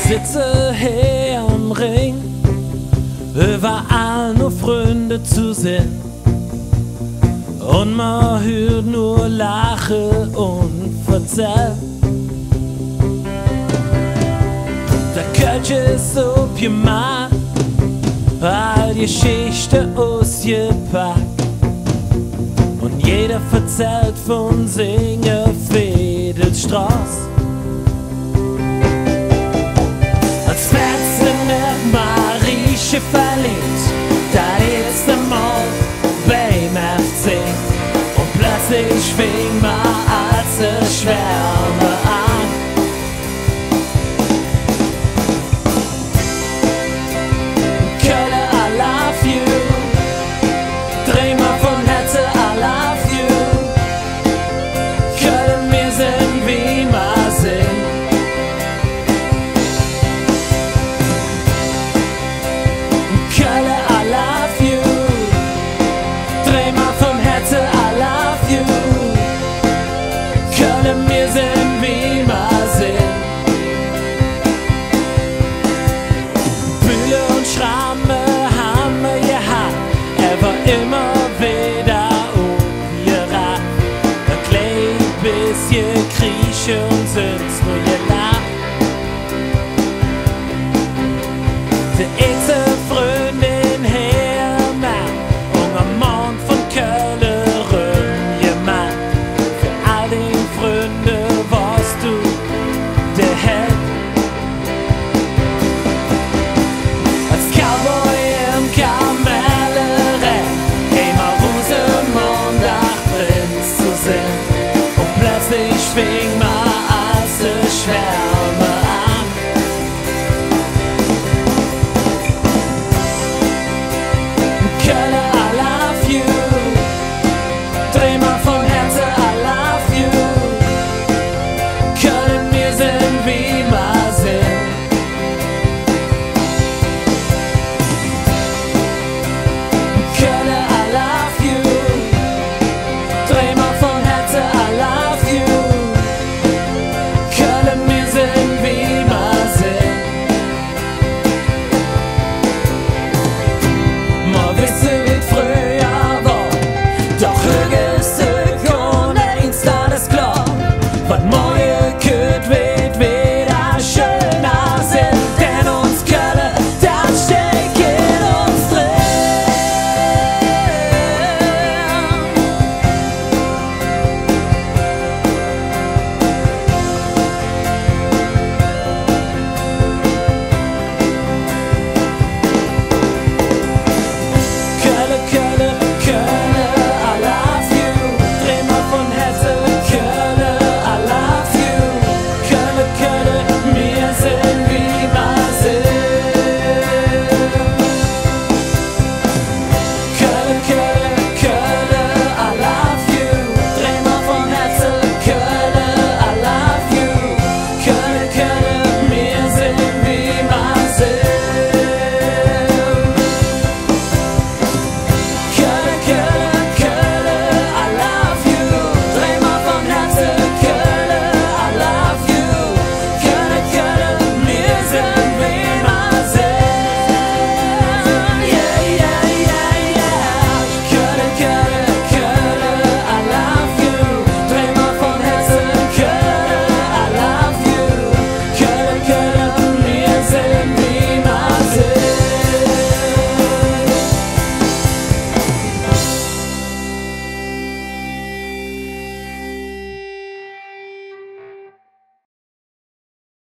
sitze hier am Ring, überall nur Freunde zu sehen. Und man hört nur Lachen und Verzähl. Der Kölsch ist aufgemacht, all Geschichte ausgepackt. Und jeder verzählt von seiner Fädelstraße. Als wär's in Marieche verliebt, da ist der Mal beim FC. Und plötzlich fing man als Schwärme an. Köln, I love you. Dreh mal von Herzen, I love you. Köln, wir sind wie wir sind. Köln, I love you. Dreh mal vom Herzen, I love you. Köln, wir sind wie wir sind. Bühle und Schramme haben wir gehabt, er war immer wieder umgerannt. Ein klein bisschen Grieche und sind's nur gelacht. Die Ex-Freundin hermacht und am Mond von Köln rumgemacht. Für all den Freunde warst du der Held. Als Cowboy im Kamellenrennen, immer Rosenmond nach Prinz zu sehen. Und plötzlich fing man als Schwärme an. Köln, I love you. Dreh mal vom Herzen, I love you. Köln, wir sind wie wir sind. Köln, I love you. Dreh mal vom Herzen, I love you. Köln, wir sind wie wir sind. Man wisse, wie früher war, doch höchste und eins, das ist klar. Was morgen könnte